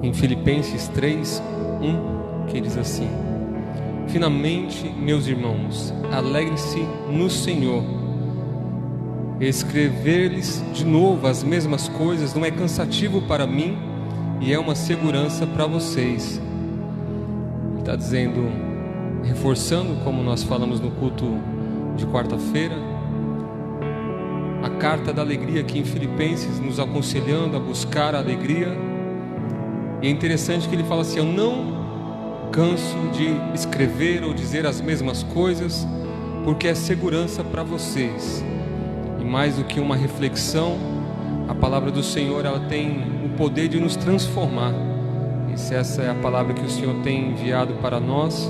em Filipenses 3, 1, que diz assim: finalmente, meus irmãos, alegre-se no Senhor. Escrever-lhes de novo as mesmas coisas não é cansativo para mim e é uma segurança para vocês. Ele está dizendo, reforçando, como nós falamos no culto de quarta-feira, a carta da alegria aqui em Filipenses, nos aconselhando a buscar a alegria. E é interessante que ele fala assim: eu não canso de escrever ou dizer as mesmas coisas, porque é segurança para vocês. E mais do que uma reflexão, a palavra do Senhor, ela tem o poder de nos transformar. E se essa é a palavra que o Senhor tem enviado para nós,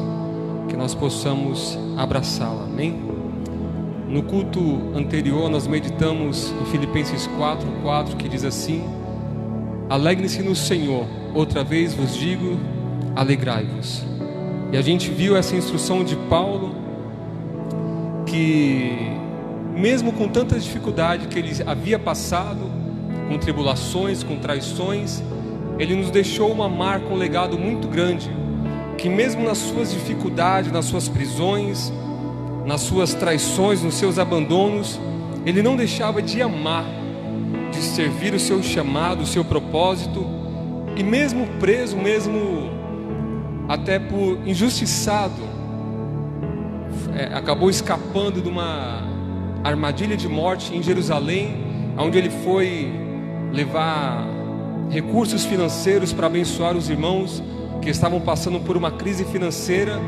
que nós possamos abraçá-la, amém? No culto anterior nós meditamos em Filipenses 4:4, que diz assim: alegrem-se no Senhor, outra vez vos digo, alegrai-vos. E a gente viu essa instrução de Paulo, que mesmo com tanta dificuldade que ele havia passado, com tribulações, com traições, ele nos deixou uma marca, um legado muito grande, que mesmo nas suas dificuldades, nas suas prisões, nas suas traições, nos seus abandonos, ele não deixava de amar, de servir o seu chamado, o seu propósito. E mesmo preso, mesmo até por injustiçado, acabou escapando de uma armadilha de morte em Jerusalém, onde ele foi levar recursos financeiros para abençoar os irmãos que estavam passando por uma crise financeira,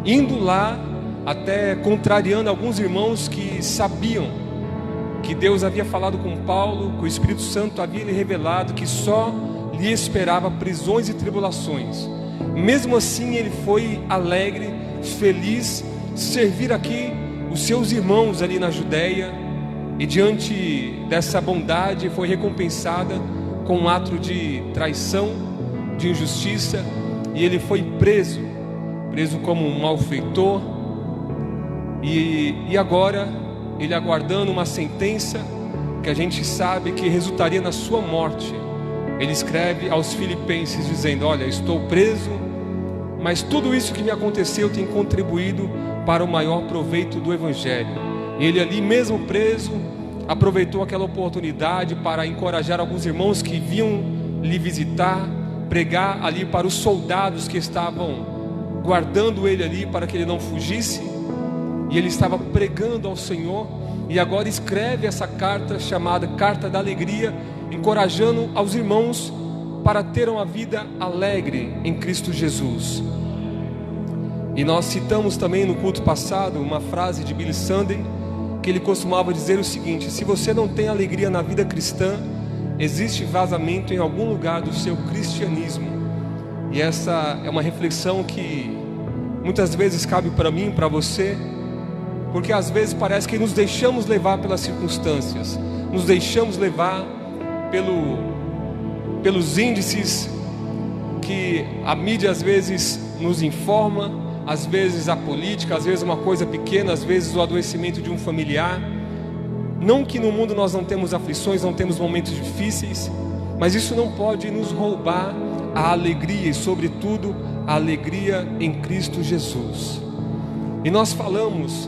indo lá, até contrariando alguns irmãos que sabiam que Deus havia falado com Paulo, que o Espírito Santo havia lhe revelado que só lhe esperava prisões e tribulações. Mesmo assim ele foi alegre, feliz, servir aqui os seus irmãos ali na Judéia, e diante dessa bondade foi recompensada com um ato de traição, de injustiça, e ele foi preso como um malfeitor, e agora ele aguardando uma sentença que a gente sabe que resultaria na sua morte. Ele escreve aos Filipenses dizendo: olha, estou preso, mas tudo isso que me aconteceu tem contribuído para o maior proveito do Evangelho. E ele ali mesmo preso, aproveitou aquela oportunidade para encorajar alguns irmãos que vinham lhe visitar, pregar ali para os soldados que estavam guardando ele ali para que ele não fugisse. E ele estava pregando ao Senhor, e agora escreve essa carta chamada Carta da Alegria, encorajando aos irmãos para ter uma vida alegre em Cristo Jesus. E nós citamos também no culto passado uma frase de Billy Sunday, que ele costumava dizer o seguinte: se você não tem alegria na vida cristã, existe vazamento em algum lugar do seu cristianismo. E essa é uma reflexão que muitas vezes cabe para mim, para você, porque às vezes parece que nos deixamos levar pelas circunstâncias, nos deixamos levar pelos índices que a mídia às vezes nos informa, às vezes a política, às vezes uma coisa pequena, às vezes o adoecimento de um familiar. Não que no mundo nós não temos aflições, não temos momentos difíceis, mas isso não pode nos roubar a alegria, e sobretudo a alegria em Cristo Jesus. E nós falamos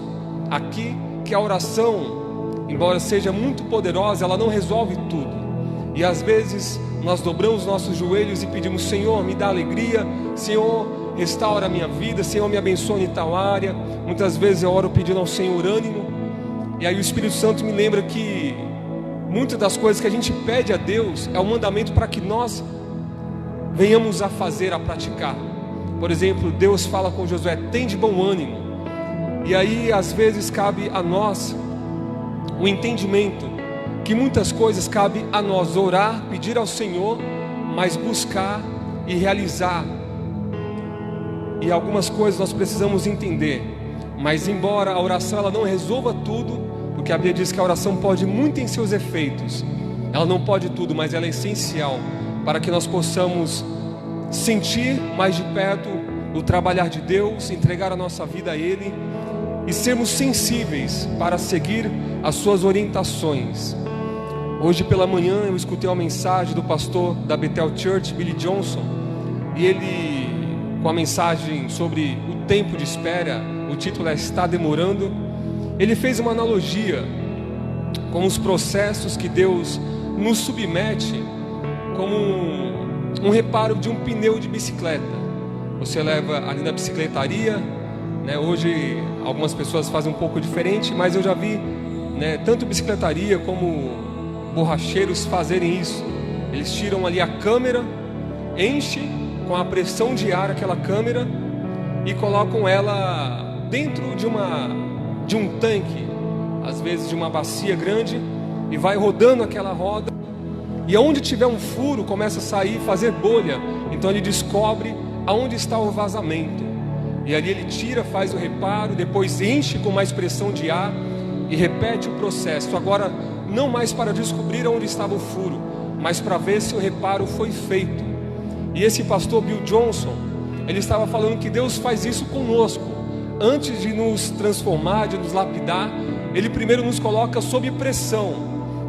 aqui que a oração, embora seja muito poderosa, ela não resolve tudo. E às vezes nós dobramos nossos joelhos e pedimos: Senhor, me dá alegria, Senhor, restaura a minha vida, Senhor, me abençoe em tal área. Muitas vezes eu oro pedindo ao Senhor ânimo, e aí o Espírito Santo me lembra que muitas das coisas que a gente pede a Deus é um mandamento para que nós venhamos a fazer, a praticar. Por exemplo, Deus fala com Josué: tem de bom ânimo. E aí às vezes cabe a nós o entendimento que muitas coisas cabe a nós orar, pedir ao Senhor, mas buscar e realizar. E algumas coisas nós precisamos entender. Mas embora a oração ela não resolva tudo, porque a Bíblia diz que a oração pode muito em seus efeitos, ela não pode tudo, mas ela é essencial para que nós possamos sentir mais de perto o trabalhar de Deus, entregar a nossa vida a Ele e sermos sensíveis para seguir as suas orientações. Hoje pela manhã eu escutei uma mensagem do pastor da Bethel Church, Billy Johnson, e ele, com a mensagem sobre o tempo de espera, o título é Está Demorando, ele fez uma analogia com os processos que Deus nos submete, como um reparo de um pneu de bicicleta. Você leva ali na bicicletaria, né? Hoje algumas pessoas fazem um pouco diferente, mas eu já vi, né, tanto bicicletaria como borracheiros fazerem isso. Eles tiram ali a câmera, enchem com a pressão de ar aquela câmera e colocam ela dentro de um tanque, às vezes de uma bacia grande, e vai rodando aquela roda, e aonde tiver um furo começa a sair, fazer bolha. Então ele descobre aonde está o vazamento, e ali ele tira, faz o reparo, depois enche com mais pressão de ar e repete o processo. Agora não mais para descobrir onde estava o furo, mas para ver se o reparo foi feito. E esse pastor Bill Johnson, ele estava falando que Deus faz isso conosco. Antes de nos transformar, de nos lapidar, Ele primeiro nos coloca sob pressão,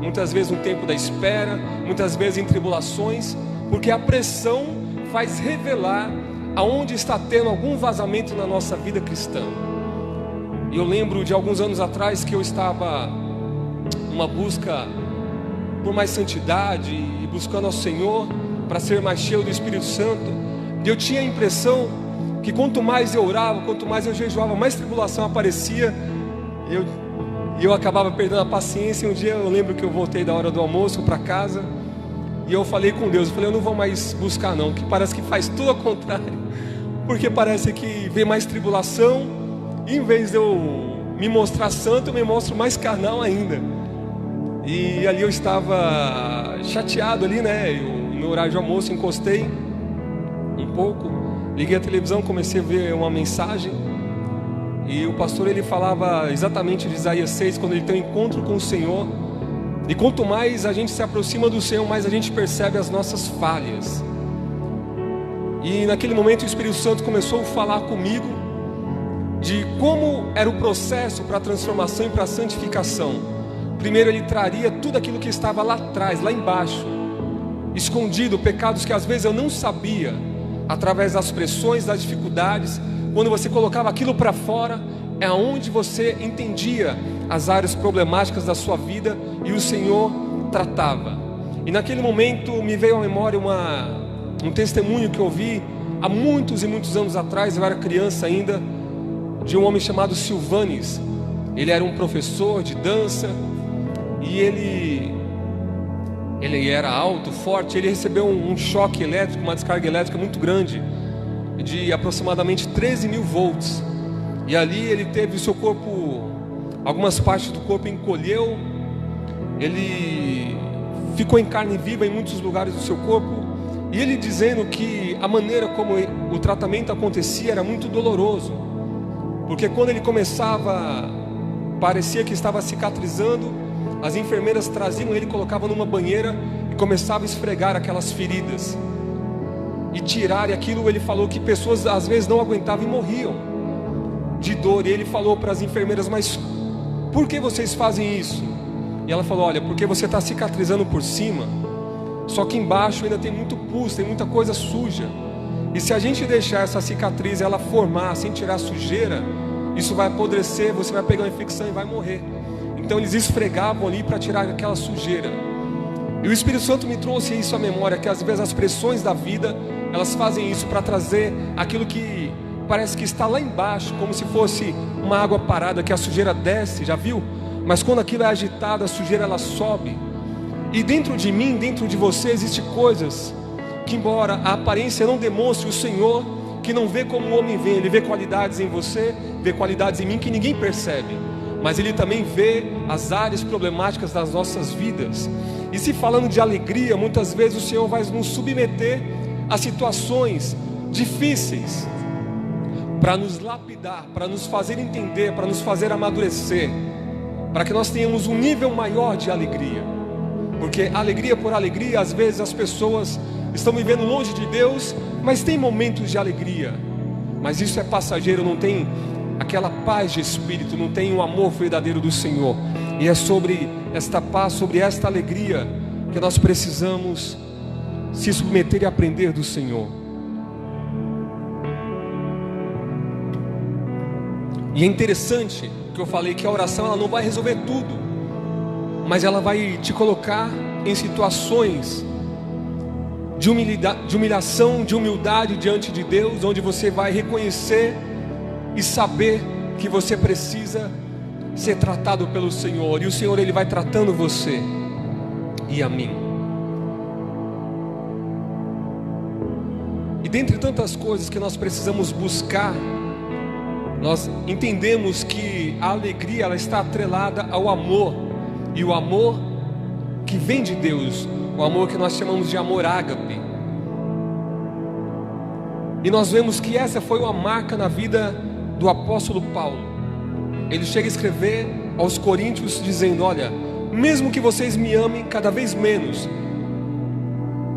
muitas vezes no tempo da espera, muitas vezes em tribulações, porque a pressão faz revelar aonde está tendo algum vazamento na nossa vida cristã. E eu lembro de alguns anos atrás que eu estava numa busca por mais santidade e buscando ao Senhor para ser mais cheio do Espírito Santo, e eu tinha a impressão que quanto mais eu orava, quanto mais eu jejuava, mais tribulação aparecia, e eu acabava perdendo a paciência. E um dia eu lembro que eu voltei da hora do almoço para casa, e eu falei com Deus, eu falei, eu não vou mais buscar não, que parece que faz tudo ao contrário, porque parece que vem mais tribulação, e em vez de eu me mostrar santo, eu me mostro mais carnal ainda. E ali eu estava chateado ali, né? No meu horário de almoço encostei um pouco, liguei a televisão, comecei a ver uma mensagem, e o pastor ele falava exatamente de Isaías 6, quando ele tem um encontro com o Senhor. E quanto mais a gente se aproxima do Senhor, mais a gente percebe as nossas falhas. E naquele momento o Espírito Santo começou a falar comigo de como era o processo para a transformação e para a santificação. Primeiro ele traria tudo aquilo que estava lá atrás, lá embaixo, escondido, pecados que às vezes eu não sabia, através das pressões, das dificuldades. Quando você colocava aquilo para fora, é onde você entendia as áreas problemáticas da sua vida e o Senhor tratava. E naquele momento me veio à memória um testemunho que eu ouvi há muitos e muitos anos atrás. Eu era criança ainda, de um homem chamado Silvanes. Ele era um professor de dança, e ele era alto, forte. Ele recebeu um choque elétrico, uma descarga elétrica muito grande, de aproximadamente 13.000 volts. E ali ele teve o seu corpo, algumas partes do corpo encolheu, ele ficou em carne viva em muitos lugares do seu corpo. E ele dizendo que a maneira como o tratamento acontecia era muito doloroso, porque quando ele começava, parecia que estava cicatrizando, as enfermeiras traziam ele, colocavam numa banheira e começavam a esfregar aquelas feridas e tirar. E aquilo, ele falou que pessoas às vezes não aguentavam e morriam de dor. E ele falou para as enfermeiras, mas por que vocês fazem isso? E ela falou, olha, porque você está cicatrizando por cima, só que embaixo ainda tem muito pus, tem muita coisa suja, e se a gente deixar essa cicatriz ela formar sem tirar a sujeira, isso vai apodrecer, você vai pegar uma infecção e vai morrer. Então eles esfregavam ali para tirar aquela sujeira. E o Espírito Santo me trouxe isso à memória, que às vezes as pressões da vida, elas fazem isso para trazer aquilo que parece que está lá embaixo, como se fosse uma água parada, que a sujeira desce, já viu? Mas quando aquilo é agitado, a sujeira ela sobe. E dentro de mim, dentro de você, existem coisas que, embora a aparência não demonstre o Senhor, que não vê como o homem vê, Ele vê qualidades em você, vê qualidades em mim que ninguém percebe, mas Ele também vê as áreas problemáticas das nossas vidas. E se falando de alegria, muitas vezes o Senhor vai nos submeter a situações difíceis, para nos lapidar, para nos fazer entender, para nos fazer amadurecer, para que nós tenhamos um nível maior de alegria. Porque alegria por alegria, às vezes as pessoas estão vivendo longe de Deus, mas tem momentos de alegria, mas isso é passageiro, não tem aquela paz de espírito, não tem o amor verdadeiro do Senhor. E é sobre esta paz, sobre esta alegria que nós precisamos se submeter e aprender do Senhor. E é interessante que eu falei que a oração ela não vai resolver tudo, mas ela vai te colocar em situações de humilhação, de humildade diante de Deus, onde você vai reconhecer e saber que você precisa ser tratado pelo Senhor, e o Senhor ele vai tratando você e a mim. E dentre tantas coisas que nós precisamos buscar, nós entendemos que a alegria ela está atrelada ao amor, e o amor que vem de Deus, o amor que nós chamamos de amor ágape. E nós vemos que essa foi uma marca na vida do apóstolo Paulo. Ele chega a escrever aos Coríntios dizendo: olha, mesmo que vocês me amem cada vez menos,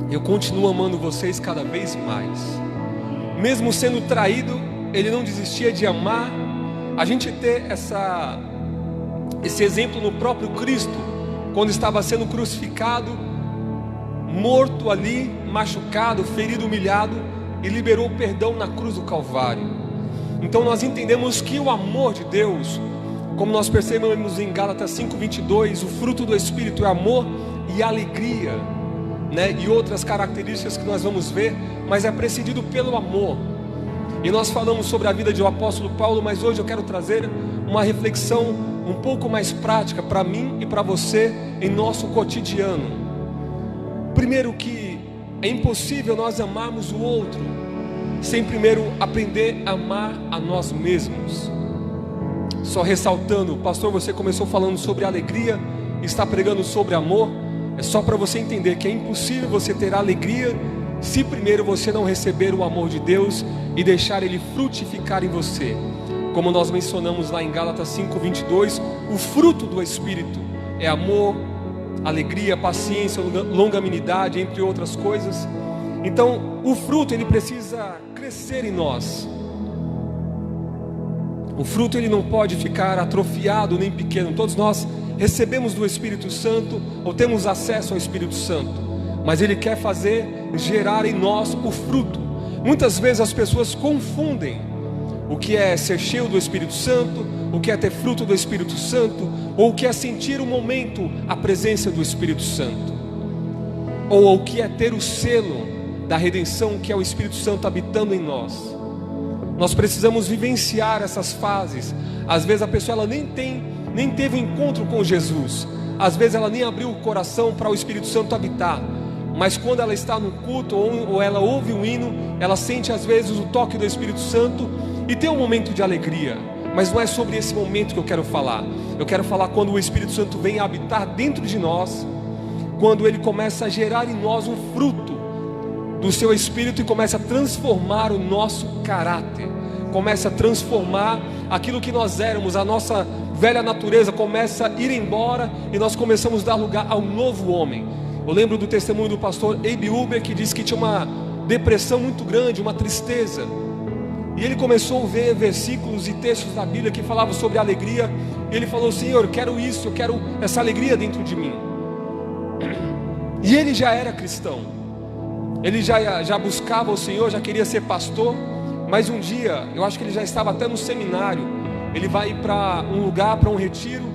eu continuo amando vocês cada vez mais. Mesmo sendo traído, ele não desistia de amar. A gente ter esse exemplo no próprio Cristo, quando estava sendo crucificado, morto ali, machucado, ferido, humilhado, e liberou perdão na cruz do Calvário. Então nós entendemos que o amor de Deus, como nós percebemos em Gálatas 5:22, o fruto do Espírito é amor e alegria, né? E outras características que nós vamos ver, mas é precedido pelo amor. E nós falamos sobre a vida do apóstolo Paulo, mas hoje eu quero trazer uma reflexão um pouco mais prática para mim e para você em nosso cotidiano. Primeiro, que é impossível nós amarmos o outro sem primeiro aprender a amar a nós mesmos. Só ressaltando, pastor, você começou falando sobre alegria, está pregando sobre amor. É só para você entender que é impossível você ter alegria se primeiro você não receber o amor de Deus e deixar ele frutificar em você. Como nós mencionamos lá em Gálatas 5:22, o fruto do Espírito é amor, alegria, paciência, longanimidade, entre outras coisas. Então o fruto ele precisa crescer em nós. O fruto ele não pode ficar atrofiado nem pequeno. Todos nós recebemos do Espírito Santo ou temos acesso ao Espírito Santo, mas ele quer gerar em nós o fruto. Muitas vezes as pessoas confundem o que é ser cheio do Espírito Santo, o que é ter fruto do Espírito Santo, ou o que é sentir um momento a presença do Espírito Santo, ou o que é ter o selo da redenção, que é o Espírito Santo habitando em nós. Nós precisamos vivenciar essas fases. Às vezes a pessoa ela nem teve um encontro com Jesus, às vezes ela nem abriu o coração para o Espírito Santo habitar, mas quando ela está no culto ou ela ouve um hino, ela sente às vezes o toque do Espírito Santo e tem um momento de alegria. Mas não é sobre esse momento que eu quero falar. Eu quero falar quando o Espírito Santo vem habitar dentro de nós, quando ele começa a gerar em nós um fruto do seu Espírito e começa a transformar o nosso caráter, começa a transformar aquilo que nós éramos, a nossa velha natureza começa a ir embora e nós começamos a dar lugar ao novo homem. Eu lembro do testemunho do pastor Abe Uber, que disse que tinha uma depressão muito grande, uma tristeza, e ele começou a ver versículos e textos da Bíblia que falavam sobre alegria, e ele falou: Senhor, eu quero isso, eu quero essa alegria dentro de mim. E ele já era cristão, ele já buscava o Senhor, já queria ser pastor, mas um dia, eu acho que ele já estava até no seminário, ele vai para um lugar, para um retiro,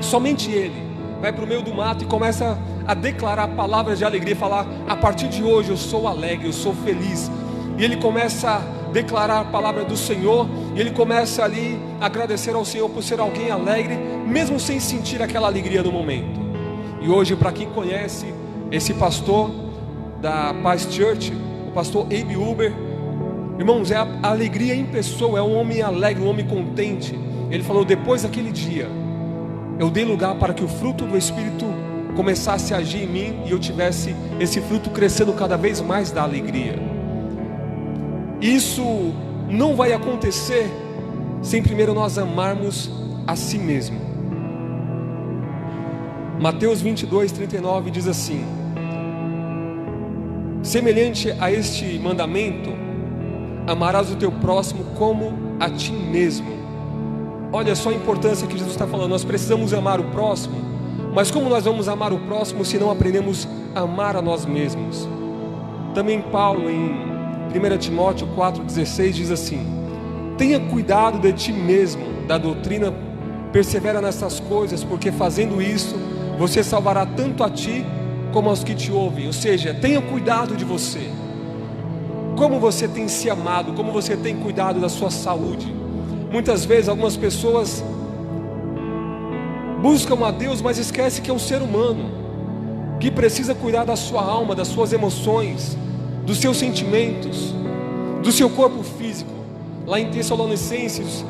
somente ele, vai para o meio do mato e começa a declarar palavras de alegria, falar: a partir de hoje eu sou alegre, eu sou feliz. E ele começa a declarar a palavra do Senhor, e ele começa ali a agradecer ao Senhor por ser alguém alegre, mesmo sem sentir aquela alegria no momento. E hoje, para quem conhece esse pastor da Paz Church, o pastor Abe Uber, irmãos, é a alegria em pessoa, é um homem alegre, um homem contente. Ele falou: depois daquele dia, eu dei lugar para que o fruto do Espírito começasse a agir em mim, e eu tivesse esse fruto crescendo cada vez mais da alegria. Isso não vai acontecer sem primeiro nós amarmos a si mesmo. Mateus 22:39 diz assim: semelhante a este mandamento, amarás o teu próximo como a ti mesmo. olha só a importância que Jesus está falando. Nós precisamos amar o próximo, mas como nós vamos amar o próximo se não aprendemos a amar a nós mesmos? Também Paulo, em 1 Timóteo 4,16, diz assim: tenha cuidado de ti mesmo, da doutrina, persevera nessas coisas, porque fazendo isso, você salvará tanto a ti como aos que te ouvem. Ou seja, tenha cuidado de você. Como você tem se amado, como você tem cuidado da sua saúde. Muitas vezes algumas pessoas buscam a Deus, mas esquecem que é um ser humano, que precisa cuidar da sua alma, das suas emoções, dos seus sentimentos, do seu corpo físico. Lá em Tessalonicenses,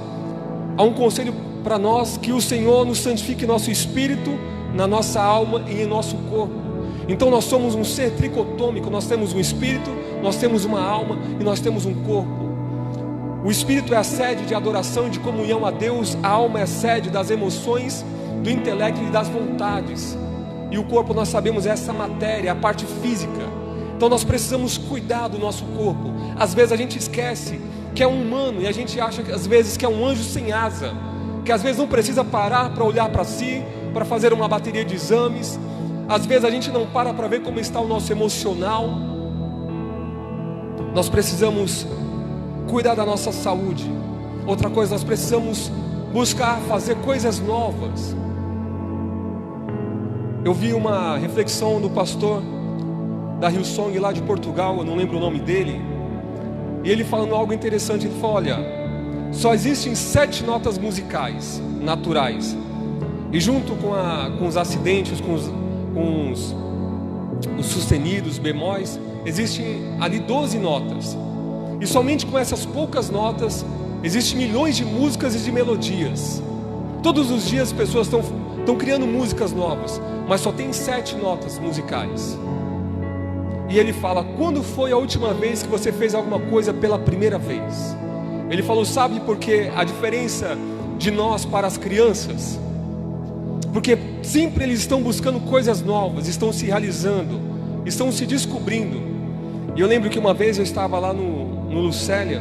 há um conselho para nós, que o Senhor nos santifique nosso espírito, na nossa alma e em nosso corpo. Então nós somos um ser tricotômico, nós temos um espírito, nós temos uma alma e nós temos um corpo. O espírito é a sede de adoração e de comunhão a Deus, a alma é a sede das emoções, do intelecto e das vontades. E o corpo, nós sabemos, é essa matéria, a parte física. Então nós precisamos cuidar do nosso corpo. Às vezes a gente esquece que é um humano e a gente acha que às vezes que é um anjo sem asa, que às vezes não precisa parar para olhar para si, para fazer uma bateria de exames. Às vezes a gente não para ver como está o nosso emocional. Nós precisamos cuidar da nossa saúde. Outra coisa, nós precisamos buscar fazer coisas novas. Eu vi uma reflexão do pastor da Hillsong lá de Portugal, eu não lembro o nome dele, e ele falando algo interessante. Ele falou: olha, só existem 7 notas musicais naturais, e junto com os acidentes, com os sustenidos, bemóis, existem ali 12 notas, e somente com essas poucas notas existem milhões de músicas e de melodias. Todos os dias as pessoas estão criando músicas novas, mas só tem 7 notas musicais. E ele fala: quando foi a última vez que você fez alguma coisa pela primeira vez? Ele falou: sabe por que a diferença de nós para as crianças? Porque sempre eles estão buscando coisas novas, estão se realizando, estão se descobrindo. E eu lembro que uma vez eu estava lá no Lucélia,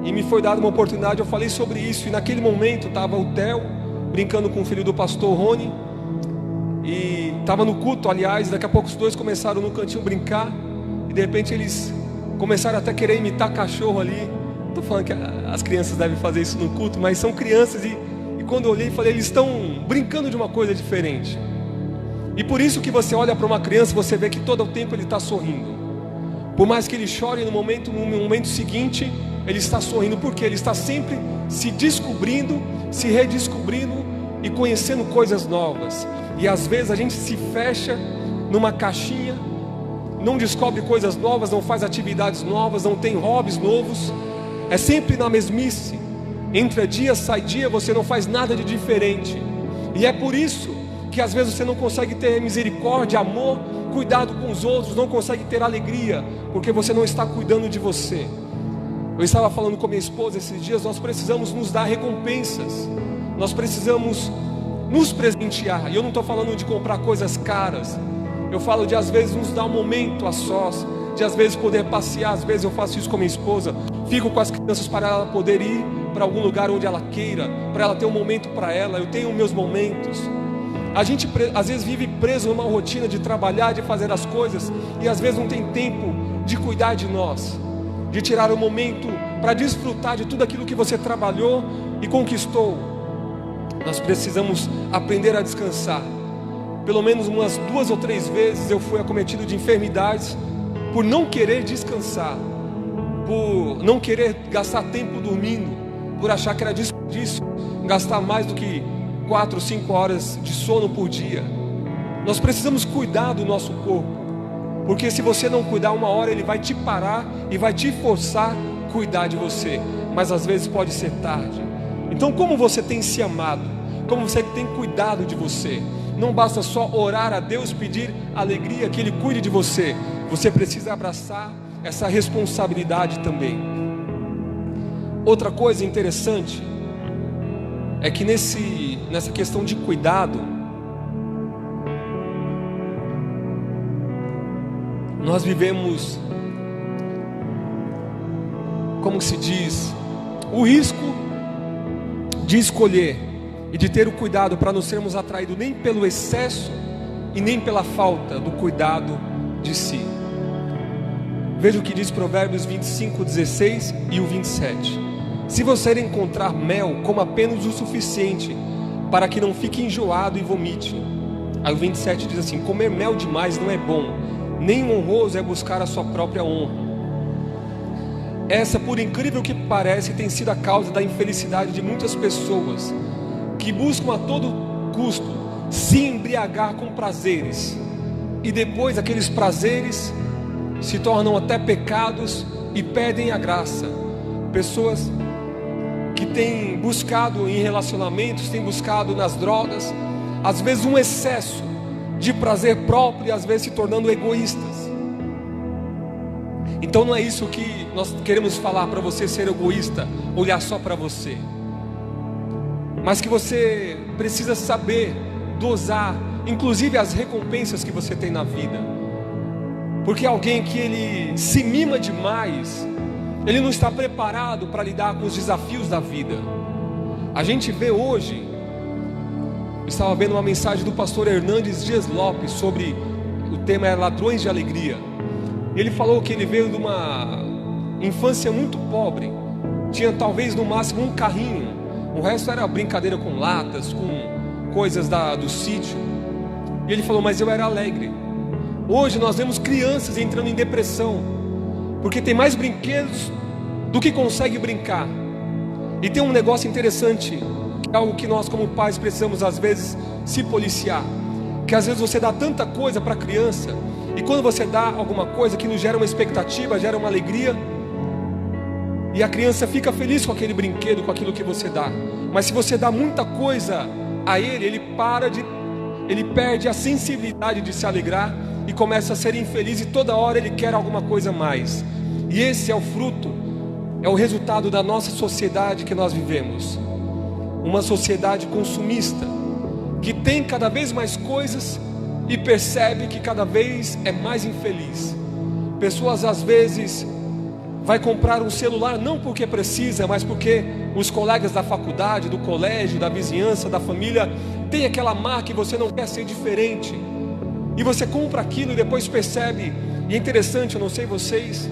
e me foi dada uma oportunidade, eu falei sobre isso. E naquele momento estava o Theo brincando com o filho do pastor Rony, e estava no culto, aliás. Daqui a pouco os dois começaram no cantinho brincar, e de repente eles começaram até a querer imitar cachorro ali. Estou falando que as crianças devem fazer isso no culto, mas são crianças, e quando eu olhei, falei: eles estão brincando de uma coisa diferente. E por isso que você olha para uma criança, você vê que todo o tempo ele está sorrindo. Por mais que ele chore no momento seguinte, ele está sorrindo, porque ele está sempre se descobrindo, se redescobrindo e conhecendo coisas novas. E às vezes a gente se fecha numa caixinha, não descobre coisas novas, não faz atividades novas, não tem hobbies novos, é sempre na mesmice. Entra dia, sai dia, você não faz nada de diferente. E é por isso que às vezes você não consegue ter misericórdia, amor, cuidado com os outros, não consegue ter alegria, porque você não está cuidando de você. Eu estava falando com minha esposa esses dias, nós precisamos nos dar recompensas, nós precisamos nos presentear. E eu não estou falando de comprar coisas caras, eu falo de às vezes nos dar um momento a sós, de às vezes poder passear. Às vezes eu faço isso com minha esposa, fico com as crianças para ela poder ir para algum lugar onde ela queira, para ela ter um momento para ela. Eu tenho meus momentos. A gente às vezes vive preso numa rotina de trabalhar, de fazer as coisas, e às vezes não tem tempo de cuidar de nós, de tirar um momento para desfrutar de tudo aquilo que você trabalhou e conquistou. Nós precisamos aprender a descansar. Pelo menos umas 2 ou 3 vezes eu fui acometido de enfermidades por não querer descansar, por não querer gastar tempo dormindo, por achar que era desperdício gastar mais do que 4 ou 5 horas de sono por dia. Nós precisamos cuidar do nosso corpo, porque se você não cuidar, uma hora ele vai te parar e vai te forçar a cuidar de você, mas às vezes pode ser tarde. Então, como você tem se amado, como você tem cuidado de você? Não basta só orar a Deus, pedir alegria, que Ele cuide de você. Você precisa abraçar essa responsabilidade também. Outra coisa interessante é que nessa questão de cuidado, nós vivemos, como se diz, o risco de escolher e de ter o cuidado para não sermos atraídos nem pelo excesso e nem pela falta do cuidado de si. Veja o que diz Provérbios 25:16 e o 27. Se você encontrar mel, coma apenas o suficiente para que não fique enjoado e vomite. Aí o 27 diz assim: comer mel demais não é bom, nem honroso é buscar a sua própria honra. Essa, por incrível que pareça, tem sido a causa da infelicidade de muitas pessoas que buscam a todo custo se embriagar com prazeres, e depois aqueles prazeres se tornam até pecados e perdem a graça. Pessoas que têm buscado em relacionamentos, têm buscado nas drogas, às vezes um excesso de prazer próprio, e às vezes se tornando egoístas. Então não é isso que nós queremos falar para você ser egoísta, olhar só para você, mas que você precisa saber dosar, inclusive as recompensas que você tem na vida. Porque alguém que ele se mima demais, ele não está preparado para lidar com os desafios da vida. A gente vê hoje, eu estava vendo uma mensagem do pastor Hernandes Dias Lopes sobre o tema ladrões de alegria. Ele falou que ele veio de uma infância muito pobre, tinha talvez no máximo um carrinho, o resto era brincadeira com latas, com coisas do sítio. E ele falou: mas eu era alegre. Hoje nós vemos crianças entrando em depressão, porque tem mais brinquedos do que consegue brincar. E tem um negócio interessante, que é algo que nós como pais precisamos às vezes se policiar, que às vezes você dá tanta coisa para a criança, e quando você dá alguma coisa que nos gera uma expectativa, gera uma alegria, e a criança fica feliz com aquele brinquedo, com aquilo que você dá. Mas se você dá muita coisa a ele, ele perde a sensibilidade de se alegrar e começa a ser infeliz, e toda hora ele quer alguma coisa a mais. E esse é o fruto, é o resultado da nossa sociedade que nós vivemos. Uma sociedade consumista, que tem cada vez mais coisas e percebe que cada vez é mais infeliz. Pessoas às vezes vai comprar um celular não porque precisa, mas porque os colegas da faculdade, do colégio, da vizinhança, da família tem aquela marca e você não quer ser diferente. E você compra aquilo e depois percebe. E é interessante, eu não sei vocês,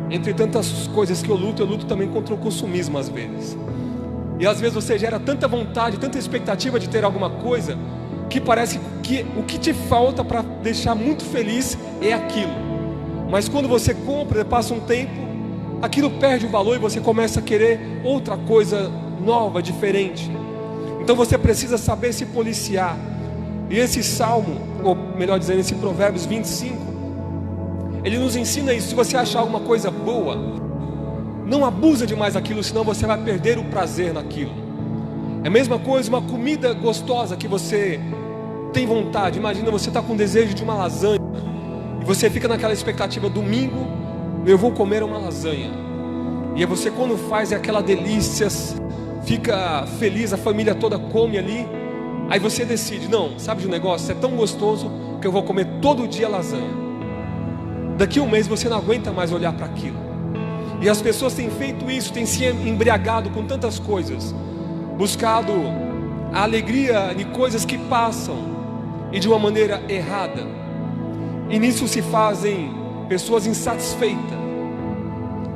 entre tantas coisas que eu luto também contra o consumismo às vezes. E às vezes você gera tanta vontade, tanta expectativa de ter alguma coisa, que parece que o que te falta para deixar muito feliz é aquilo. Mas quando você compra, passa um tempo, aquilo perde o valor e você começa a querer outra coisa nova, diferente. Então você precisa saber se policiar. E esse salmo, ou melhor dizendo, esse Provérbios 25, ele nos ensina isso. Se você achar alguma coisa boa, não abusa demais daquilo, senão você vai perder o prazer naquilo. É a mesma coisa, uma comida gostosa que você tem vontade. Imagina, você está com desejo de uma lasanha, e você fica naquela expectativa: domingo eu vou comer uma lasanha. E aí você, quando faz, é aquela delícia, fica feliz, a família toda come ali. Aí você decide: não, sabe de um negócio, é tão gostoso que eu vou comer todo dia lasanha. Daqui a um mês você não aguenta mais olhar para aquilo. E as pessoas têm feito isso, têm se embriagado com tantas coisas, buscado a alegria de coisas que passam e de uma maneira errada. E nisso se fazem pessoas insatisfeitas,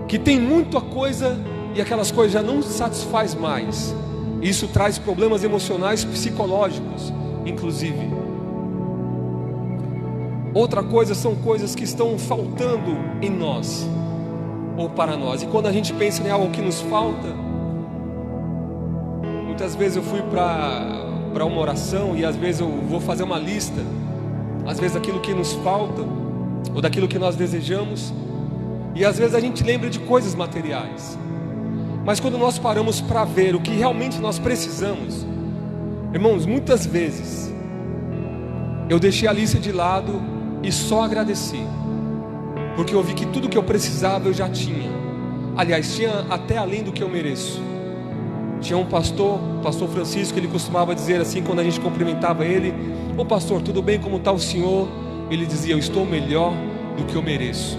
que tem muita coisa e aquelas coisas já não satisfaz mais. Isso traz problemas emocionais, psicológicos, inclusive. Outra coisa são coisas que estão faltando em nós, ou para nós. E quando a gente pensa em algo que nos falta, muitas vezes eu fui para uma oração, e às vezes eu vou fazer uma lista, às vezes daquilo que nos falta, ou daquilo que nós desejamos, e às vezes a gente lembra de coisas materiais. Mas quando nós paramos para ver o que realmente nós precisamos, irmãos, muitas vezes eu deixei a lista de lado e só agradeci, porque eu vi que tudo que eu precisava eu já tinha. Aliás, tinha até além do que eu mereço. Tinha um pastor, o pastor Francisco, ele costumava dizer assim, quando a gente cumprimentava ele: ô pastor, tudo bem, como está o senhor? Ele dizia: eu estou melhor do que eu mereço,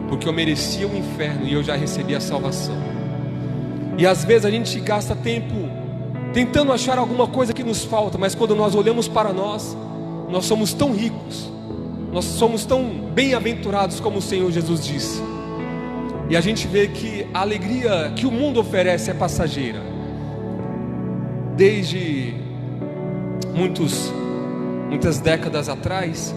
porque eu merecia o inferno e eu já recebi a salvação. E às vezes a gente gasta tempo tentando achar alguma coisa que nos falta, mas quando nós olhamos para nós somos tão ricos, nós somos tão bem-aventurados como o Senhor Jesus disse. E a gente vê que a alegria que o mundo oferece é passageira. Desde muitas décadas atrás,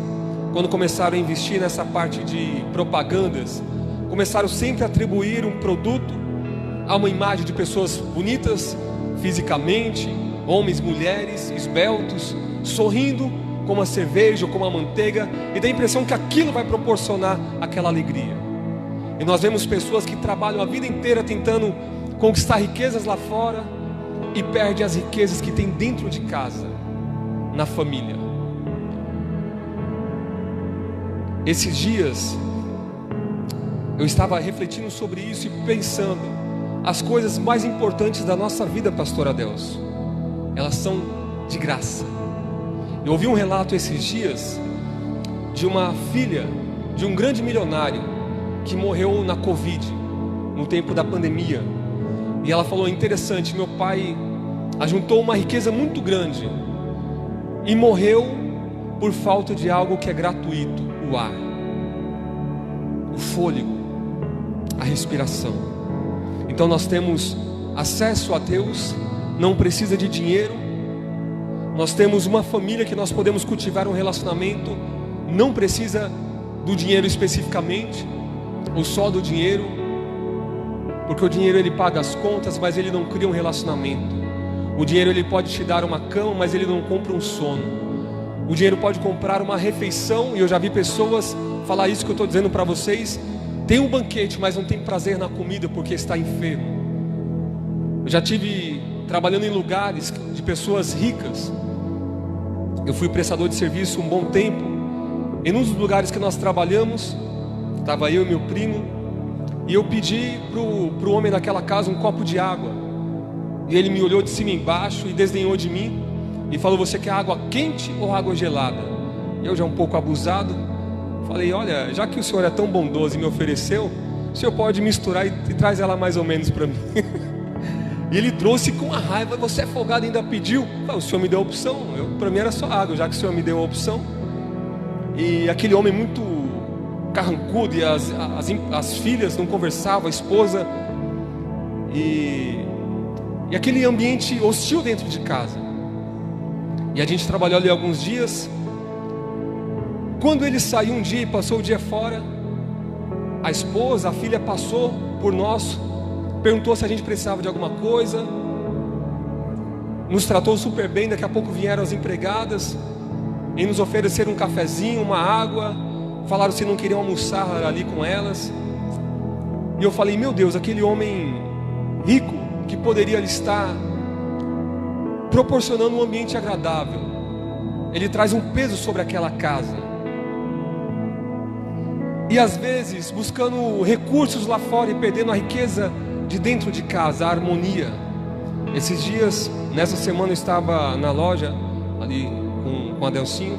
quando começaram a investir nessa parte de propagandas, começaram sempre a atribuir um produto a uma imagem de pessoas bonitas fisicamente, homens, mulheres, esbeltos, sorrindo como a cerveja ou como a manteiga, e dá a impressão que aquilo vai proporcionar aquela alegria. E nós vemos pessoas que trabalham a vida inteira tentando conquistar riquezas lá fora e perdem as riquezas que tem dentro de casa, na família. Esses dias eu estava refletindo sobre isso e pensando, as coisas mais importantes da nossa vida, pastor Adelso, elas são de graça. Eu ouvi um relato esses dias de uma filha de um grande milionário que morreu na Covid, no tempo da pandemia. E ela falou, interessante, meu pai ajuntou uma riqueza muito grande e morreu por falta de algo que é gratuito: o ar, o fôlego, a respiração. Então nós temos acesso a Deus, não precisa de dinheiro. Nós temos uma família que nós podemos cultivar um relacionamento, não precisa do dinheiro especificamente, ou só do dinheiro, porque o dinheiro ele paga as contas, mas ele não cria um relacionamento. O dinheiro ele pode te dar uma cama, mas ele não compra um sono. O dinheiro pode comprar uma refeição, e eu já vi pessoas falar isso que eu estou dizendo para vocês. Tem um banquete, mas não tem prazer na comida porque está enfermo. Eu já tive trabalhando em lugares de pessoas ricas. Eu fui prestador de serviço um bom tempo. Em um dos lugares que nós trabalhamos, estava eu e meu primo, e eu pedi para o homem daquela casa um copo de água. E ele me olhou de cima e embaixo e desdenhou de mim e falou, você quer água quente ou água gelada? Eu já um pouco abusado, falei, olha, já que o senhor é tão bondoso e me ofereceu, o senhor pode misturar e traz ela mais ou menos para mim. E ele trouxe com a raiva, você é folgado e ainda pediu? O senhor me deu a opção, para mim era só água, já que o senhor me deu a opção. E aquele homem muito carrancudo, e as filhas não conversavam, a esposa, e aquele ambiente hostil dentro de casa. E a gente trabalhou ali alguns dias. Quando ele saiu um dia e passou o dia fora, a esposa, a filha passou por nós, perguntou se a gente precisava de alguma coisa, nos tratou super bem. Daqui a pouco vieram as empregadas e nos ofereceram um cafezinho, uma água, falaram se não queriam almoçar ali com elas. E eu falei, meu Deus, aquele homem rico que poderia estar proporcionando um ambiente agradável, ele traz um peso sobre aquela casa. E às vezes buscando recursos lá fora e perdendo a riqueza de dentro de casa, a harmonia. Esses dias, nessa semana eu estava na loja ali com o Adelcinho,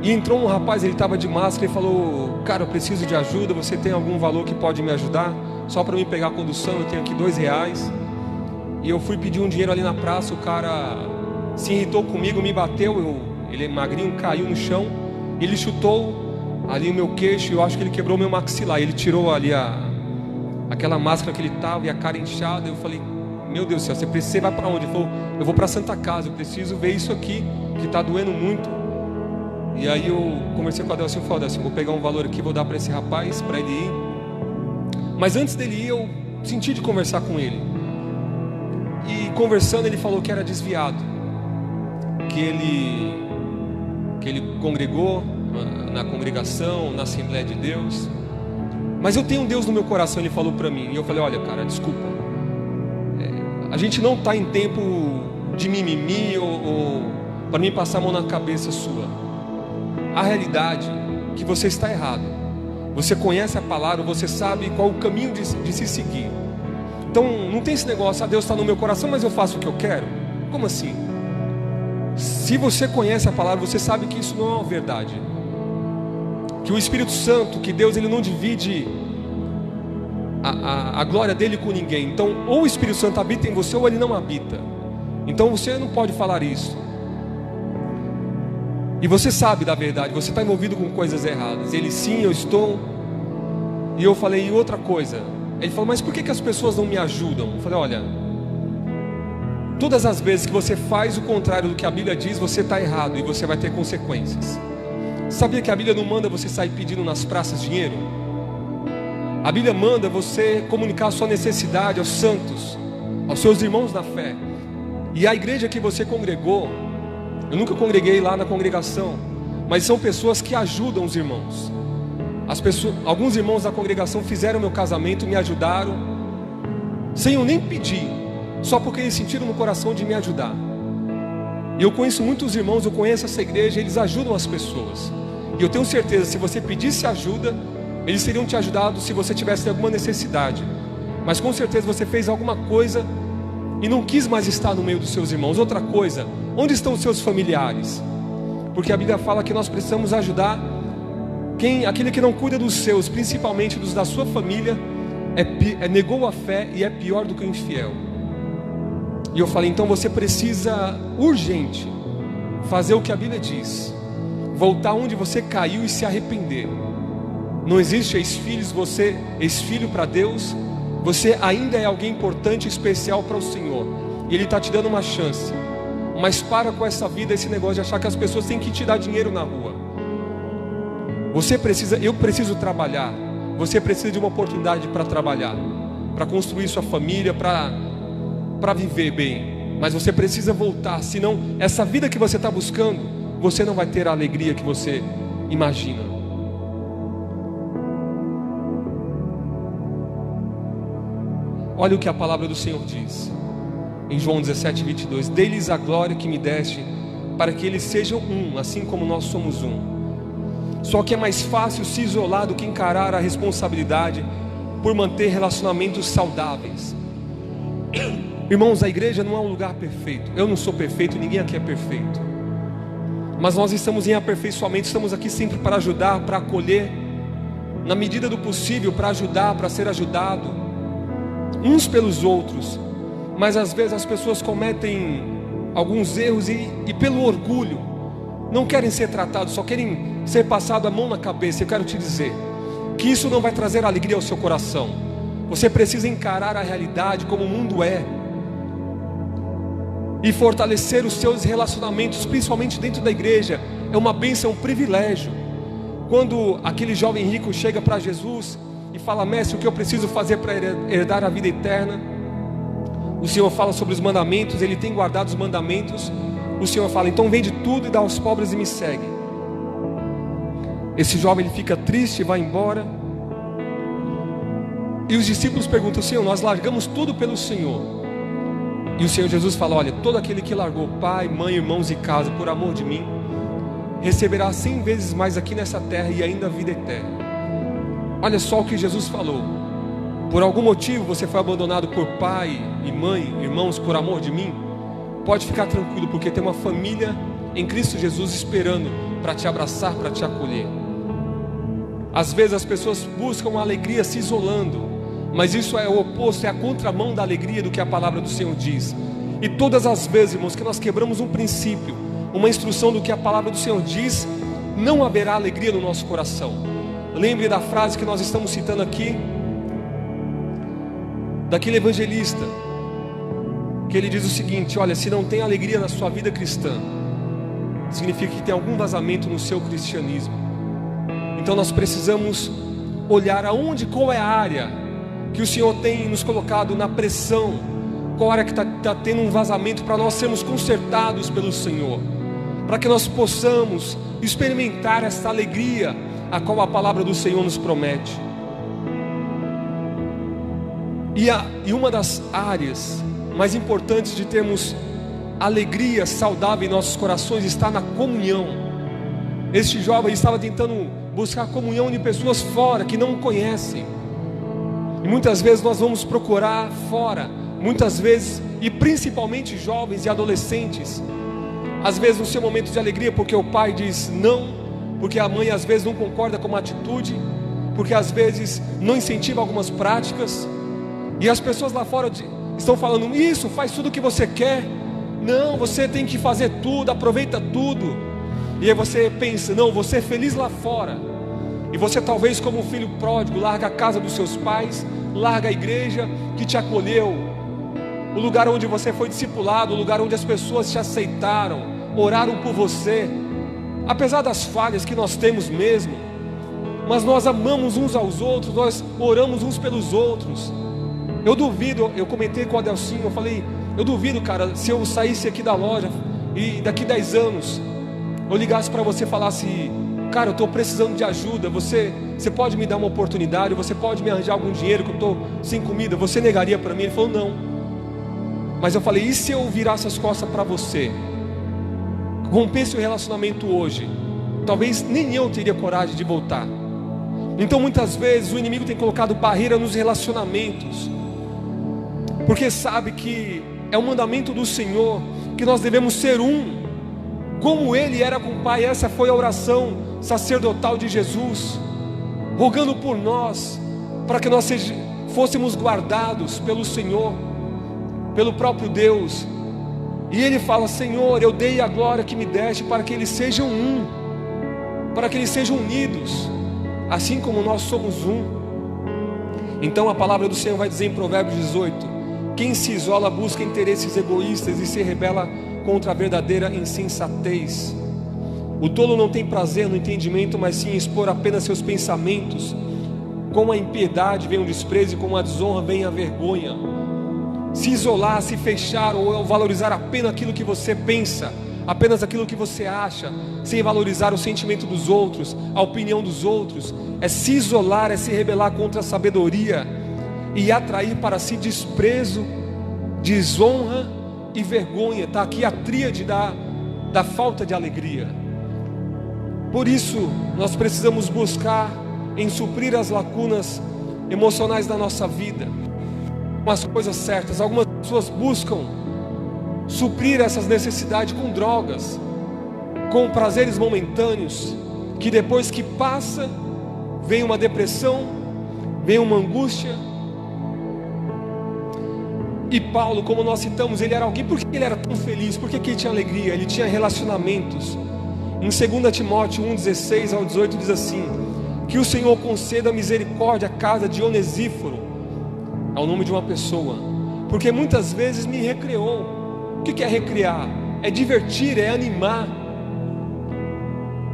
e entrou um rapaz, ele estava de máscara e falou, cara, eu preciso de ajuda, você tem algum valor que pode me ajudar? Só para mim pegar a condução, eu tenho aqui R$2. E eu fui pedir um dinheiro ali na praça, o cara se irritou comigo, me bateu, ele é magrinho, caiu no chão, ele chutou ali o meu queixo, eu acho que ele quebrou meu maxilar, ele tirou ali aquela máscara que ele estava e a cara inchada. Eu falei, meu Deus do céu, você vai para onde? Ele falou, eu vou para a Santa Casa, eu preciso ver isso aqui, que está doendo muito. E aí eu conversei com o Adelson e falei, Adelson, vou pegar um valor aqui, vou dar para esse rapaz, para ele ir. Mas antes dele ir, eu senti de conversar com ele. E conversando, ele falou que era desviado, que ele congregou na congregação, na Assembleia de Deus. Mas eu tenho um Deus no meu coração, ele falou para mim. E eu falei, olha cara, desculpa, a gente não está em tempo de mimimi ou para mim passar a mão na cabeça sua. A realidade é que você está errado. Você conhece a palavra, você sabe qual o caminho de se seguir. Então não tem esse negócio, Deus está no meu coração, mas eu faço o que eu quero. Como assim? Se você conhece a palavra, você sabe que isso não é uma verdade. Que o Espírito Santo, que Deus ele não divide a glória dele com ninguém. Então, ou o Espírito Santo habita em você, ou ele não habita. Então você não pode falar isso. E você sabe da verdade, você está envolvido com coisas erradas. Ele, sim, eu estou. E eu falei, e outra coisa. Ele falou, mas por que as pessoas não me ajudam? Eu falei, olha, todas as vezes que você faz o contrário do que a Bíblia diz, você está errado e você vai ter consequências. Sabia que a Bíblia não manda você sair pedindo nas praças dinheiro? A Bíblia manda você comunicar a sua necessidade aos santos, aos seus irmãos na fé. E a igreja que você congregou, eu nunca congreguei lá na congregação, mas são pessoas que ajudam os irmãos. Alguns irmãos da congregação fizeram meu casamento, me ajudaram, sem eu nem pedir, só porque eles sentiram no coração de me ajudar. E eu conheço muitos irmãos, eu conheço essa igreja, eles ajudam as pessoas. E eu tenho certeza, se você pedisse ajuda, eles teriam te ajudado se você tivesse alguma necessidade. Mas com certeza você fez alguma coisa e não quis mais estar no meio dos seus irmãos. Outra coisa, onde estão os seus familiares? Porque a Bíblia fala que nós precisamos ajudar aquele que não cuida dos seus, principalmente dos da sua família, negou a fé e é pior do que o infiel. E eu falei, então você precisa urgente fazer o que a Bíblia diz, voltar onde você caiu e se arrepender. Não existe ex-filhos, você ex-filho para Deus. Você ainda é alguém importante e especial para o Senhor, e Ele está te dando uma chance. Mas para com essa vida, esse negócio de achar que as pessoas têm que te dar dinheiro na rua. Eu preciso trabalhar. Você precisa de uma oportunidade para trabalhar, para construir sua família, para viver bem. Mas você precisa voltar, senão essa vida que você está buscando, você não vai ter a alegria que você imagina. Olha o que a palavra do Senhor diz em João 17:22. Dê-lhes a glória que me deste, para que eles sejam um, assim como nós somos um. Só que é mais fácil se isolar do que encarar a responsabilidade por manter relacionamentos saudáveis. Irmãos, a igreja não é um lugar perfeito. Eu não sou perfeito, ninguém aqui é perfeito. Mas nós estamos em aperfeiçoamento, estamos aqui sempre para ajudar, para acolher, na medida do possível, para ajudar, para ser ajudado, uns pelos outros. Mas às vezes as pessoas cometem alguns erros e pelo orgulho não querem ser tratados, só querem ser passado a mão na cabeça. Eu quero te dizer que isso não vai trazer alegria ao seu coração. Você precisa encarar a realidade como o mundo é e fortalecer os seus relacionamentos, principalmente dentro da igreja. É uma bênção, um privilégio. Quando aquele jovem rico chega para Jesus e fala, mestre, o que eu preciso fazer para herdar a vida eterna? O Senhor fala sobre os mandamentos, ele tem guardado os mandamentos. O Senhor fala, então vende tudo e dá aos pobres e me segue. Esse jovem ele fica triste e vai embora. E os discípulos perguntam, Senhor, nós largamos tudo pelo Senhor. E o Senhor Jesus fala, olha, todo aquele que largou pai, mãe, irmãos e casa por amor de mim, receberá 100 vezes mais aqui nessa terra e ainda a vida eterna. Olha só o que Jesus falou. Por algum motivo você foi abandonado por pai e mãe, irmãos, por amor de mim? Pode ficar tranquilo, porque tem uma família em Cristo Jesus esperando para te abraçar, para te acolher. Às vezes as pessoas buscam a alegria se isolando, mas isso é o oposto, é a contramão da alegria do que a palavra do Senhor diz. E todas as vezes, irmãos, que nós quebramos um princípio, uma instrução do que a palavra do Senhor diz, não haverá alegria no nosso coração. Lembre da frase que nós estamos citando aqui, daquele evangelista, que ele diz o seguinte, olha, se não tem alegria na sua vida cristã, significa que tem algum vazamento no seu cristianismo. Então nós precisamos olhar qual é a área que o Senhor tem nos colocado na pressão, qual área que está tendo um vazamento, para nós sermos consertados pelo Senhor, para que nós possamos experimentar essa alegria a qual a palavra do Senhor nos promete. E uma das áreas mais importantes de termos alegria saudável em nossos corações está na comunhão. Este jovem estava tentando buscar comunhão de pessoas fora, que não o conhecem. E muitas vezes nós vamos procurar fora, muitas vezes, e principalmente jovens e adolescentes, às vezes no seu momento de alegria, porque o pai diz não, porque a mãe às vezes não concorda com uma atitude, porque às vezes não incentiva algumas práticas, e as pessoas lá fora estão falando: isso, faz tudo o que você quer. Não, você tem que fazer tudo, aproveita tudo. E aí você pensa: não, você é feliz lá fora. E você talvez, como um filho pródigo, larga a casa dos seus pais, larga a igreja que te acolheu, o lugar onde você foi discipulado, o lugar onde as pessoas te aceitaram, oraram por você, apesar das falhas que nós temos mesmo, mas nós amamos uns aos outros, nós oramos uns pelos outros. Eu duvido, eu comentei com o Adelcinho, eu falei: eu duvido, cara, se eu saísse aqui da loja e daqui 10 anos eu ligasse para você e falasse: cara, eu estou precisando de ajuda, você pode me dar uma oportunidade, você pode me arranjar algum dinheiro que eu estou sem comida, você negaria para mim? Ele falou: não. Mas eu falei: e se eu virasse as costas para você, rompesse o relacionamento hoje, talvez nem eu teria coragem de voltar. Então muitas vezes o inimigo tem colocado barreira nos relacionamentos, porque sabe que é um mandamento do Senhor, que nós devemos ser um, como Ele era com o Pai. Essa foi a oração sacerdotal de Jesus, rogando por nós, para que nós fôssemos guardados pelo Senhor, pelo próprio Deus. E Ele fala: Senhor, eu dei a glória que me deste para que eles sejam um, para que eles sejam unidos, assim como nós somos um. Então a palavra do Senhor vai dizer em Provérbios 18: quem se isola busca interesses egoístas e se rebela contra a verdadeira insensatez. O tolo não tem prazer no entendimento, mas sim em expor apenas seus pensamentos. Com a impiedade vem o desprezo, e com a desonra vem a vergonha. Se isolar, se fechar, ou valorizar apenas aquilo que você pensa, apenas aquilo que você acha, sem valorizar o sentimento dos outros, a opinião dos outros, é se isolar, é se rebelar contra a sabedoria e atrair para si desprezo, desonra e vergonha. Está aqui a tríade da falta de alegria. Por isso nós precisamos buscar em suprir as lacunas emocionais da nossa vida com as coisas certas. Algumas pessoas buscam suprir essas necessidades com drogas, com prazeres momentâneos, que depois que passa, vem uma depressão, vem uma angústia. E Paulo, como nós citamos, ele era alguém, por que ele era tão feliz? Por que ele tinha alegria? Ele tinha relacionamentos. Em 2 Timóteo 1:16 ao 18 diz assim: que o Senhor conceda misericórdia à casa de Onesíforo, é o nome de uma pessoa, porque muitas vezes me recreou. O que é recriar? É divertir, é animar.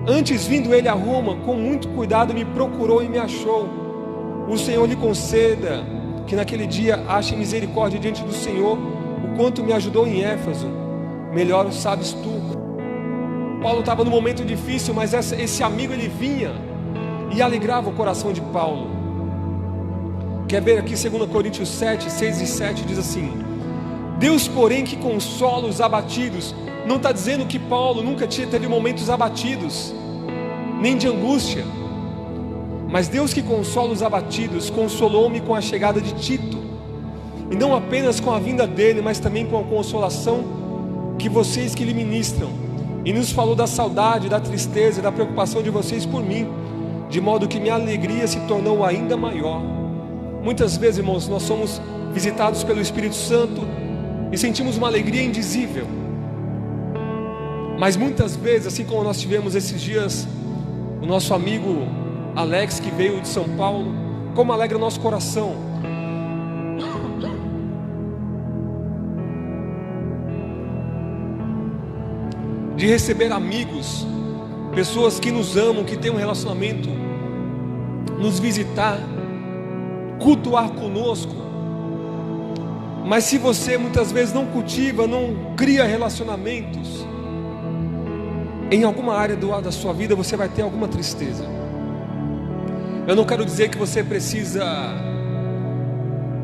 Antes, vindo ele a Roma, com muito cuidado me procurou e me achou. O Senhor lhe conceda que naquele dia ache misericórdia diante do Senhor, o quanto me ajudou em Éfeso, melhor o sabes tu. Paulo estava num momento difícil, mas esse amigo, ele vinha e alegrava o coração de Paulo. Quer ver aqui 2 Coríntios 7, 6 e 7 diz assim: Deus, porém, que consola os abatidos. Não está dizendo que Paulo nunca teve momentos abatidos, nem de angústia, mas Deus que consola os abatidos, consolou-me com a chegada de Tito, e não apenas com a vinda dele, mas também com a consolação que vocês que lhe ministram, e nos falou da saudade, da tristeza e da preocupação de vocês por mim, de modo que minha alegria se tornou ainda maior. Muitas vezes, irmãos, nós somos visitados pelo Espírito Santo e sentimos uma alegria indizível, mas muitas vezes, assim como nós tivemos esses dias o nosso amigo Alex, que veio de São Paulo, como alegra o nosso coração de receber amigos, pessoas que nos amam, que têm um relacionamento, nos visitar, cultuar conosco. Mas se você muitas vezes não cultiva, não cria relacionamentos, em alguma área da sua vida você vai ter alguma tristeza. Eu não quero dizer que você precisa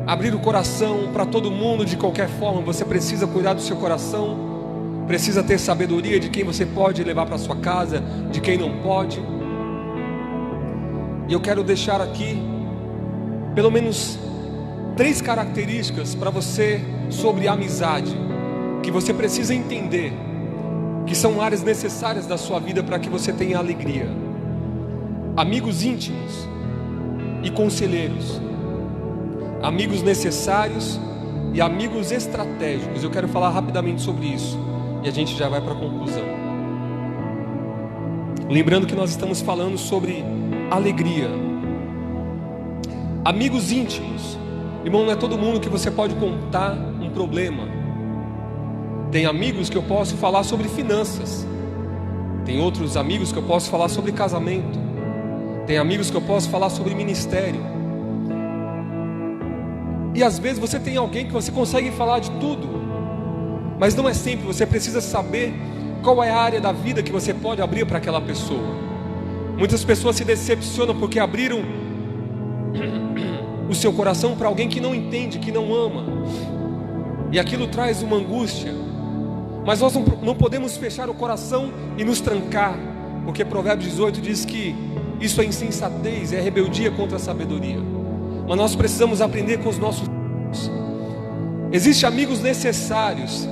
abrir o coração para todo mundo de qualquer forma. Você precisa cuidar do seu coração, precisa ter sabedoria de quem você pode levar para sua casa, de quem não pode. E eu quero deixar aqui pelo menos 3 características para você sobre a amizade, que você precisa entender, que são áreas necessárias da sua vida para que você tenha alegria. Amigos íntimos e conselheiros, amigos necessários e amigos estratégicos. Eu quero falar rapidamente sobre isso e a gente já vai para a conclusão. Lembrando que nós estamos falando sobre alegria. Amigos íntimos. Irmão, não é todo mundo que você pode contar um problema. Tem amigos que eu posso falar sobre finanças. Tem outros amigos que eu posso falar sobre casamento. Tem amigos que eu posso falar sobre ministério. E às vezes você tem alguém que você consegue falar de tudo, mas não é sempre. Você precisa saber qual é a área da vida que você pode abrir para aquela pessoa. Muitas pessoas se decepcionam porque abriram o seu coração para alguém que não entende, que não ama, e aquilo traz uma angústia. Mas nós não podemos fechar o coração e nos trancar, porque Provérbios 18 diz que isso é insensatez, é rebeldia contra a sabedoria. Mas nós precisamos aprender com os nossos amigos. Existem amigos necessários,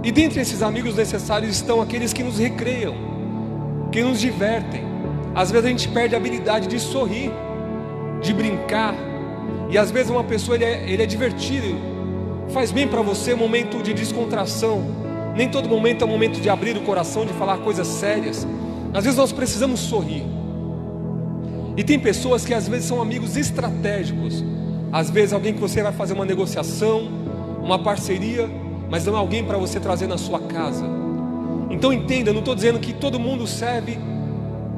e dentre esses amigos necessários estão aqueles que nos recreiam, que nos divertem. Às vezes a gente perde a habilidade de sorrir, de brincar, e às vezes uma pessoa ele é divertido, faz bem para você, um momento de descontração. Nem todo momento é um momento de abrir o coração, de falar coisas sérias. Às vezes nós precisamos sorrir. E tem pessoas que às vezes são amigos estratégicos. Às vezes alguém que você vai fazer uma negociação, uma parceria, mas não é alguém para você trazer na sua casa. Então entenda, eu não estou dizendo que todo mundo serve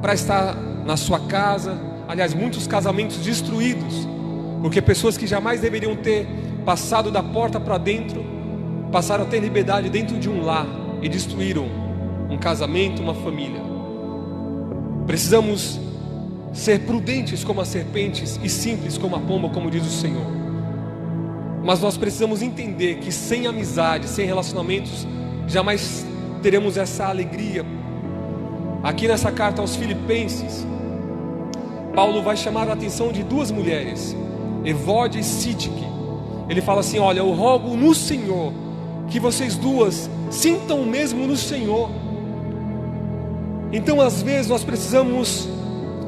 para estar na sua casa. Aliás, muitos casamentos destruídos, porque pessoas que jamais deveriam ter passado da porta para dentro, passaram a ter liberdade dentro de um lar e destruíram um casamento, uma família. Precisamos ser prudentes como as serpentes e simples como a pomba, como diz o Senhor. Mas nós precisamos entender que sem amizade, sem relacionamentos, jamais teremos essa alegria. Aqui nessa carta aos Filipenses, Paulo vai chamar a atenção de duas mulheres, Evódia e Sítique. Ele fala assim: olha, eu rogo no Senhor que vocês duas sintam o mesmo no Senhor. Então às vezes nós precisamos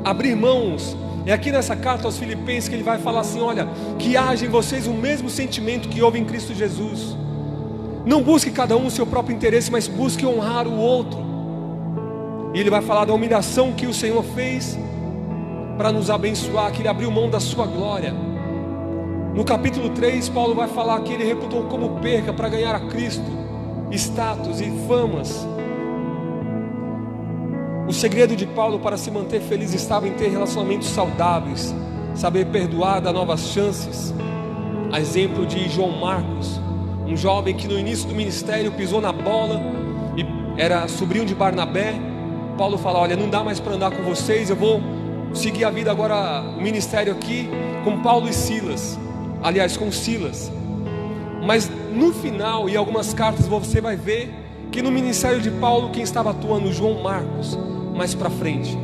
abrir mãos. É aqui nessa carta aos Filipenses que ele vai falar assim: olha, que haja em vocês o mesmo sentimento que houve em Cristo Jesus. Não busque cada um o seu próprio interesse, mas busque honrar o outro. E ele vai falar da humilhação que o Senhor fez para nos abençoar, que ele abriu mão da sua glória. No capítulo 3, Paulo vai falar que ele reputou como perca para ganhar a Cristo status e famas. O segredo de Paulo para se manter feliz estava em ter relacionamentos saudáveis, saber perdoar, dar novas chances. A exemplo de João Marcos, um jovem que no início do ministério pisou na bola e era sobrinho de Barnabé. Paulo fala: olha, não dá mais para andar com vocês, eu vou seguir a vida agora, o ministério aqui com Paulo e Silas. Aliás, com Silas. Mas no final, em algumas cartas, você vai ver que no ministério de Paulo, quem estava atuando? João Marcos. Mais para frente,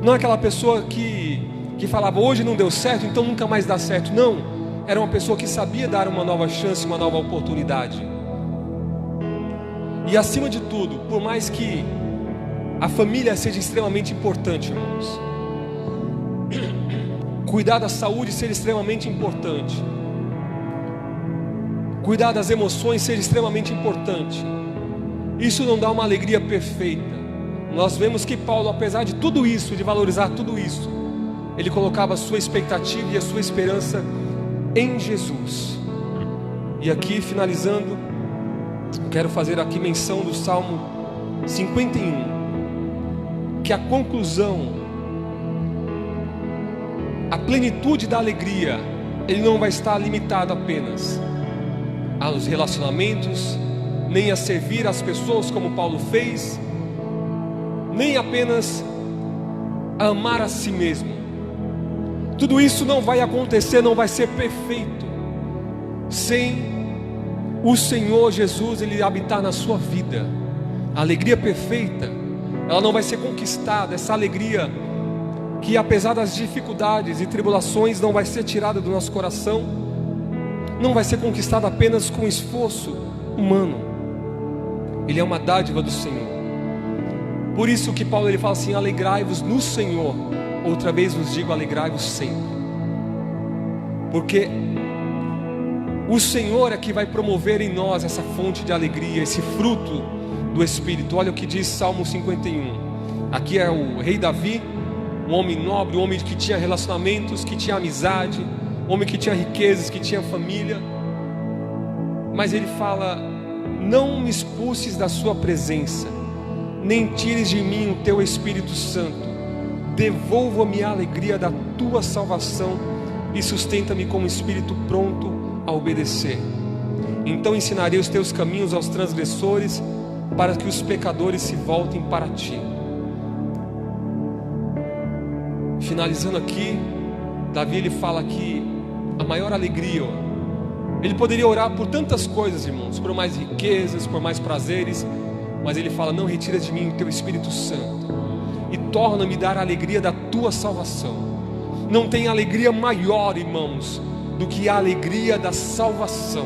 não é aquela pessoa que falava: hoje não deu certo, então nunca mais dá certo. Não, era uma pessoa que sabia dar uma nova chance, uma nova oportunidade. E acima de tudo, por mais que a família seja extremamente importante, irmãos, cuidar da saúde seja extremamente importante, cuidar das emoções seja extremamente importante, isso não dá uma alegria perfeita. Nós vemos que Paulo, apesar de tudo isso, de valorizar tudo isso, ele colocava a sua expectativa e a sua esperança em Jesus. E aqui, finalizando, quero fazer aqui menção do Salmo 51, que a conclusão, a plenitude da alegria, ele não vai estar limitado apenas aos relacionamentos, nem a servir as pessoas como Paulo fez, nem apenas a amar a si mesmo. Tudo isso não vai acontecer, não vai ser perfeito sem o Senhor Jesus, ele habitar na sua vida. A alegria perfeita, ela não vai ser conquistada, essa alegria que apesar das dificuldades e tribulações não vai ser tirada do nosso coração, não vai ser conquistada apenas com esforço humano. Ele é uma dádiva do Senhor. Por isso que Paulo ele fala assim: alegrai-vos no Senhor. Outra vez vos digo, alegrai-vos sempre. porque o Senhor é que vai promover em nós essa fonte de alegria, esse fruto do Espírito. Olha o que diz Salmo 51. Aqui é o rei Davi, um homem nobre, um homem que tinha relacionamentos, que tinha amizade, um homem que tinha riquezas, que tinha família. Mas ele fala: não me expulses da sua presença, nem tires de mim o teu Espírito Santo. Devolva-me a alegria da tua salvação e sustenta-me com um espírito pronto a obedecer. Então ensinarei os teus caminhos aos transgressores, para que os pecadores se voltem para ti. Finalizando aqui, Davi ele fala que a maior alegria, ele poderia orar por tantas coisas, irmãos, por mais riquezas, por mais prazeres, mas ele fala: não retira de mim o teu Espírito Santo e torna-me dar a alegria da tua salvação. Não tem alegria maior, irmãos, do que a alegria da salvação,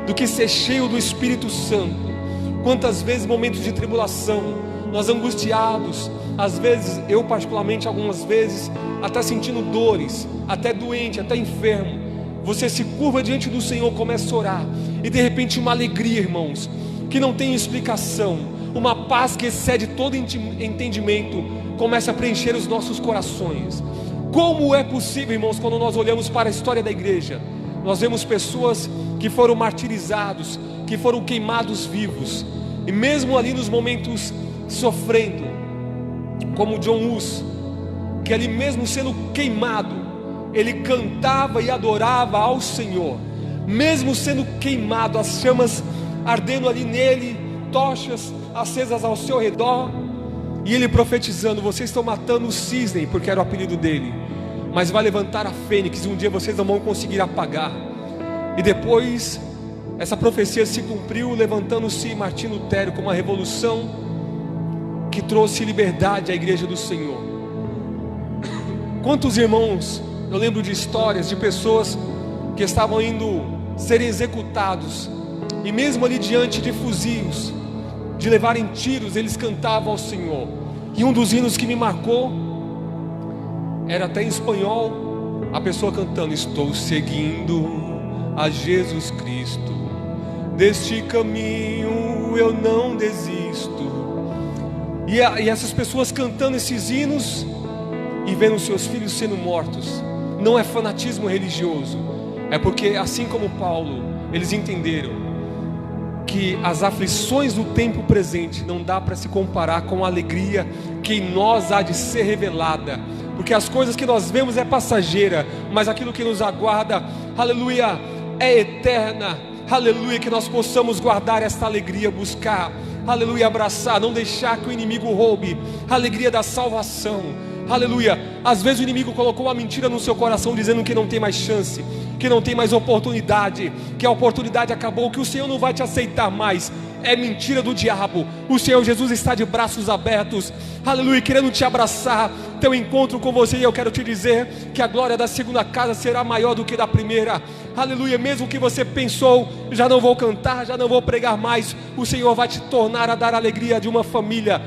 do que ser cheio do Espírito Santo. Quantas vezes, momentos de tribulação, nós angustiados, às vezes, eu particularmente, algumas vezes, até sentindo dores, até doente, até enfermo, você se curva diante do Senhor, começa a orar, e de repente uma alegria, irmãos, que não tem explicação, uma paz que excede todo entendimento, começa a preencher os nossos corações. Como é possível, irmãos, quando nós olhamos para a história da igreja, nós vemos pessoas que foram martirizados, que foram queimados vivos, e mesmo ali nos momentos sofrendo, como John Hus, que ali mesmo sendo queimado, ele cantava e adorava ao Senhor, mesmo sendo queimado, as chamas ardendo ali nele, tochas acesas ao seu redor, e ele profetizando: vocês estão matando o cisne, porque era o apelido dele, mas vai levantar a fênix, e um dia vocês não vão conseguir apagar. E depois essa profecia se cumpriu, levantando-se Martim Lutero com uma revolução que trouxe liberdade à igreja do Senhor. Quantos irmãos, eu lembro de histórias de pessoas que estavam indo serem executados, e mesmo ali diante de fuzis, de levarem tiros, eles cantavam ao Senhor. E um dos hinos que me marcou era até em espanhol, a pessoa cantando: estou seguindo a Jesus Cristo, deste caminho eu não desisto. E essas pessoas cantando esses hinos e vendo seus filhos sendo mortos, não é fanatismo religioso, é porque, assim como Paulo, eles entenderam que as aflições do tempo presente não dá para se comparar com a alegria que em nós há de ser revelada, porque as coisas que nós vemos é passageira, mas aquilo que nos aguarda, aleluia, é eterna. Aleluia, que nós possamos guardar esta alegria, buscar, aleluia, abraçar, não deixar que o inimigo roube a alegria da salvação. Aleluia. Às vezes o inimigo colocou uma mentira no seu coração, dizendo que não tem mais chance, que não tem mais oportunidade, que a oportunidade acabou, que o Senhor não vai te aceitar mais. É mentira do diabo. O Senhor Jesus está de braços abertos, aleluia, querendo te abraçar, teu encontro com você. E eu quero te dizer que a glória da segunda casa será maior do que da primeira. Aleluia. Mesmo que você pensou: já não vou cantar, já não vou pregar mais, o Senhor vai te tornar a dar a alegria de uma família,